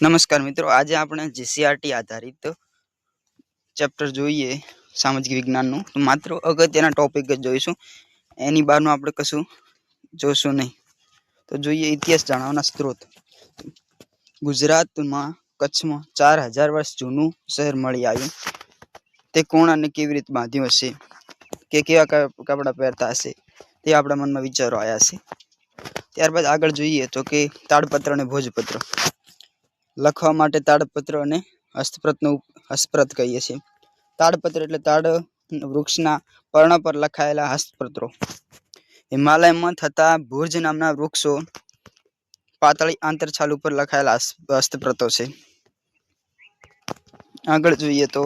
નમસ્કાર મિત્રો, આજે આપણે જીસીઆરટી આધારિત ચેપ્ટર જોઈએ સામાજિક વિજ્ઞાનનું. તો માત્ર અગત્યના ટોપિક જ જોઈશું, એની બહારનું આપણે કશું જોશું નહીં. તો જોઈએ ઇતિહાસ જાણવાના સ્ત્રોત. ગુજરાતમાં કચ્છમાં 4000 વર્ષ જૂનું શહેર મળી આવ્યું. તે કોણ અને કેવી રીતે બાંધ્યું હશે, કે કેવા કપડાં પહેરતા હશે, તે આપણા મનમાં વિચારો આવ્યા છે. ત્યારબાદ આગળ જોઈએ તો કે તાડપત્ર અને ભોજપત્ર. લખવા માટે તાડપત્ર અને હસ્તપ્રત કહીએ છીએ. તાડપત્ર એટલે તાડ વૃક્ષના પર્ણ પર લખાયેલા હસ્તપત્રો. હિમાલયમાં થતા ભુજ નામના વૃક્ષો પાતળી આંતરછાલ ઉપર લખાયેલા હસ્તપ્રતો છે. આગળ જોઈએ તો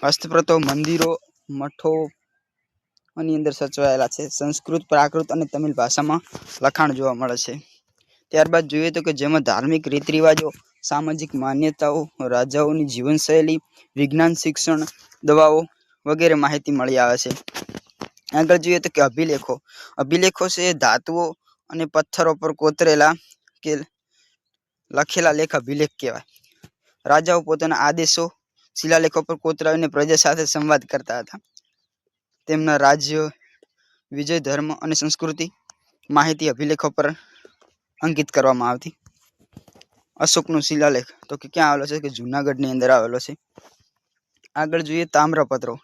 હસ્તપ્રતો મંદિરો, મઠો ની અંદર સચવાયેલા છે. સંસ્કૃત, પ્રાકૃત અને તમિલ ભાષામાં લખાણ જોવા મળે છે. ત્યારબાદ જોઈએ તો કે જેમાં ધાર્મિક રીત રિવાજો, સામાજિક માન્યતાઓ, રાજાઓની જીવનશૈલી, વિજ્ઞાન, શિક્ષણ, દવાઓ વગેરે માહિતી મળી આવે છે. આગળ જોઈએ તો કે અભિલેખો. અભિલેખો છે ધાતુઓ અને પથ્થરો પર કોતરેલા કે લખેલા લેખ અભિલેખ કહેવાય. રાજાઓ પોતાના આદેશો શિલાલેખો પર કોતરાવીને પ્રજા સાથે સંવાદ કરતા હતા. તેમના રાજ્ય, વિજય, ધર્મ અને સંસ્કૃતિ માહિતી અભિલેખો પર અંકિત કરવામાં આવતી. અશોકનો શિલાલેખ તો કે ક્યાં આવેલો છે, કે જુનાગઢની અંદર આવેલો છે. આગળ જોઈએ તામ્રપત્રો.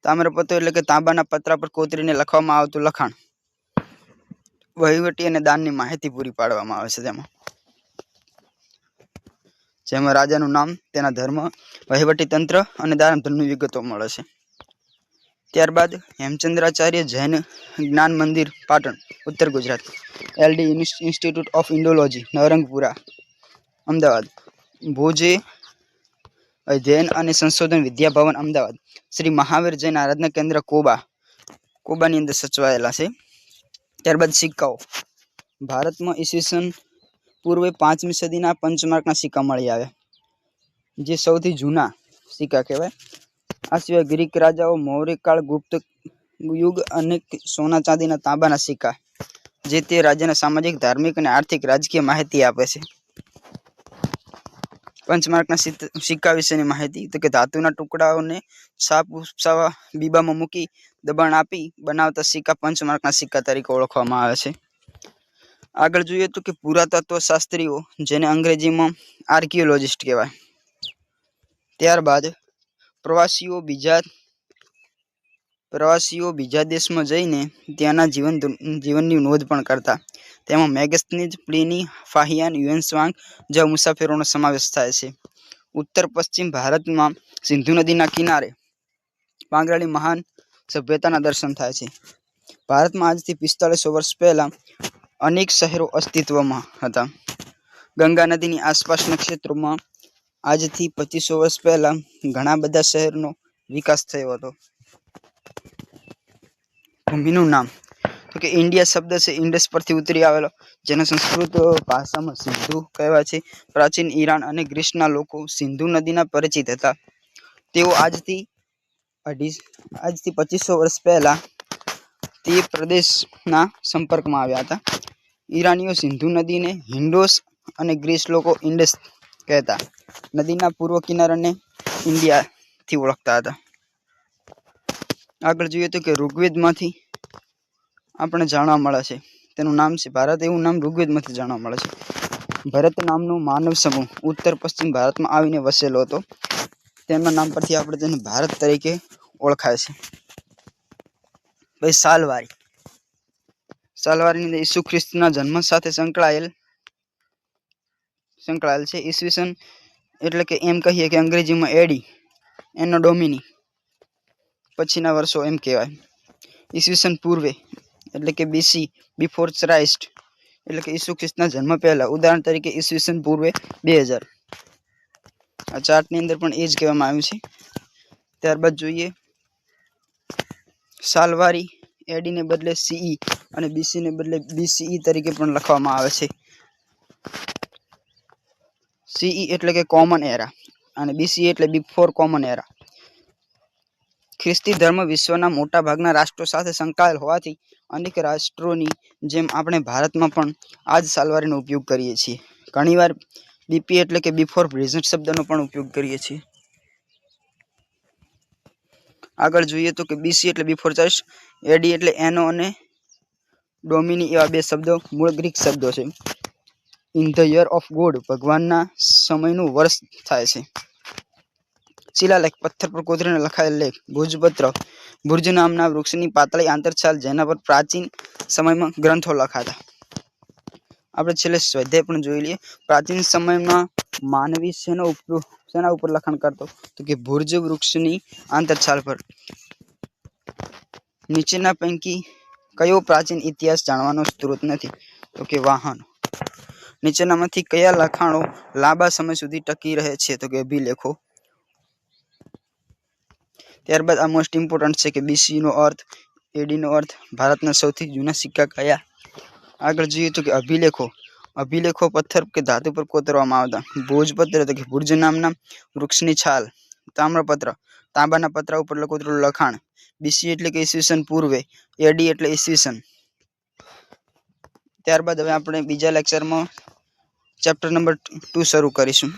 તામ્રપત્રો એટલે કે તાંબાના પતરા પર કોતરીને લખવામાં આવતું લખાણ. વહીવટી અને દાનની માહિતી પૂરી પાડવામાં આવે છે. જેમાં રાજાનું નામ, તેના ધર્મ, વહીવટી તંત્ર અને દાન ધર્મની વિગતો મળે છે. ત્યારબાદ હેમચંદ્રાચાર્ય જૈન જ્ઞાન Mandir, Patan, Uttar Gujarat. LD institute of Indology, Navrangpura, Ahmedabad. ભુજે અધ્યયન અને સંશોધન વિદ્યાભવન, અમદાવાદ. શ્રી મહાવીર જૈન આરાધના કેન્દ્ર, કોબાની અંદર સચવાયેલા છે. ત્યારબાદ સિક્કાઓ. ભારતમાં ઈસવીસન પૂર્વે 5મી સદીના પંચમાર્કના સિક્કા મળી આવ્યા, જે સૌથી જૂના સિક્કા કહેવાય. આ સિવાય ગ્રીક રાજાઓ, મૌર્ય કાળ, ગુપ્ત યુગ અને સોના ચાંદીના તાંબાના સિક્કા, જે તે રાજ્યના સામાજિક, ધાર્મિક અને આર્થિક રાજકીય માહિતી આપે છે. પંચમાર્કના સિક્કા વિશેની માહિતી તો કે ધાતુના ટુકડાઓને છાપ ઉપસાવા બીબામાં મૂકી દબાણ આપી બનાવતા સિક્કા પંચમાર્કના સિક્કા તરીકે ઓળખવામાં આવે છે. આગળ જોઈએ તો કે પુરાતત્વ શાસ્ત્રીઓ, જેને અંગ્રેજીમાં આર્કિયોલોજિસ્ટ કહેવાય. ત્યારબાદ પ્રવાસીઓ બીજા દેશમાં જઈને ત્યાંના જીવનની નોંધ પણ કરતા. તેમાં મેગસ્થનીઝ, પ્લિની, ફાહિયાન, યુએનસાંગ જેવા મુસાફરોનો સમાવેશ થાય છે. ઉત્તર પશ્ચિમ ભારતમાં સિંધુ નદીના કિનારે પાંગરેલી મહાન સભ્યતાના દર્શન થાય છે. ભારતમાં આજથી 4500 વર્ષ પહેલા અનેક શહેરો અસ્તિત્વમાં હતા. ગંગા નદીની આસપાસના ક્ષેત્રોમાં આજથી 2500 વર્ષ પહેલા ઘણા બધા શહેરનો વિકાસ થયો હતો. ભૂમિનું નામ તો કે ઇન્ડિયા શબ્દ છે ઇન્ડસ પરથી ઉતરી આવેલો, જેને સંસ્કૃત ભાષામાં સિંધુ કહેવાય છે. પ્રાચીન ઈરાન અને ગ્રીસના લોકો સિંધુ નદીના પરિચિત હતા. તેઓ આજથી 2500 વર્ષ પહેલા તે પ્રદેશના સંપર્કમાં આવ્યા હતા. ઈરાનીઓ સિંધુ નદીને હિન્ડોસ અને ગ્રીસ લોકો ઇન્ડસ કહેતા. નદીના પૂર્વ કિનારાને ઇન્ડિયાથી ઓળખતા હતા. આગળ જોઈએ તો કે ઋગ્વેદમાંથી આપણે જાણવા મળે છે, તેનું નામ છે ભારત. એવું નામ ઋગ્વેદમાંથી જાણવા મળે છે. ભરત નામનો માનવ સમૂહ ઉત્તર પશ્ચિમ ભારતમાં આવીને વસેલો હતો. તેમના નામ પરથી આપણે તેને ભારત તરીકે ઓળખાય છે. ભાઈ સાલવારીની અંદર ઈસુ ખ્રિસ્તના જન્મ સાથે સંકળાયેલ છે. ઈસવીસન એટલે કે એમ કહીએ કે અંગ્રેજીમાં એડી, એનો ડોમિની પછીના વર્ષો એમ કહેવાય. ઈસવીસન પૂર્વે એટલે કે બીસી, બિફોર ક્રાઇસ્ટ એટલે કે ઈસુ ખ્રિસ્તના જન્મ પહેલા. ઉદાહરણ તરીકે ઈસવીસન પૂર્વે 2000. આ ચાર્ટની અંદર પણ એ જ કહેવામાં આવ્યું છે. ત્યારબાદ જોઈએ સાલવારી એડીને બદલે સીઈ અને બીસીને બદલે બીસીઈ તરીકે પણ લખવામાં આવે છે. સીઈ એટલે કે કોમન એરા અને બીસીઈ એટલે બિફોર કોમન એરા. ખ્રિસ્તી ધર્મ વિશ્વના મોટા ભાગના રાષ્ટ્રો સાથે સંકળાયેલ હોવાથી અનેક રાષ્ટ્રોની જેમ આપણે ભારતમાં પણ આ જ સાલવારીનો ઉપયોગ કરીએ છીએ. ઘણીવાર બીપી એટલે કે બિફોર પ્રેઝન્ટ શબ્દનો પણ ઉપયોગ કરીએ છીએ. આગળ જોઈએ તો કે બીસી એટલે બિફોર ક્રાઇસ્ટ, એડી એટલે એનો અને ડોમિની એવા બે શબ્દો મૂળ ગ્રીક શબ્દો છે. In the year of God ભગવાનના સમયનું વર્ષ થાય છે. શિલાલેખ પથ્થર પર કોતરીને લખાયેલ લેખ. ભુજપત્ર ભુર્જ નામના વૃક્ષની પાતળી આંતરછાલ જેના પર પ્રાચીન સમયમાં ગ્રંથો લખાતા. આપણે છેલ્લે સ્વાધ્યાય પણ જોઈ લઈએ. પ્રાચીન સમયમાં માનવી શેના ઉપર લખાણ કરતો તો કે ભુર્જ વૃક્ષની આંતરછાલ પર. નીચેના પૈકી કયો પ્રાચીન ઇતિહાસ જાણવાનો સ્ત્રોત નથી તો કે વાહન. નીચેનામાંથી કયા લખાણો લાંબા સમય સુધી ટકી રહે છે તો કે અભિલેખો. ત્યારબાદ આ મોસ્ટ ઇમ્પોર્ટન્ટ છે કે બીસી નો અર્થ, એડી નો અર્થ, ભારતના સૌથી જૂના સિક્કા કયા. આગળ જોઈએ તો કે અભિલેખો. અભિલેખો પથ્થર કે ધાતુ પર કોતરવામાં આવતા. ભોજપત્ર તો કે ભુર્જ નામના વૃક્ષની છાલ. તામ્રપત્ર તાંબાના પતરા ઉપર કોતરેલું લખાણ. બીસી એટલે કે ઈસવીસન પૂર્વે, એડી એટલે ઈસવીસન. ત્યારબાદ હવે આપણે બીજા લેક્ચરમાં ચેપ્ટર નંબર 2 શરૂ કરીશું.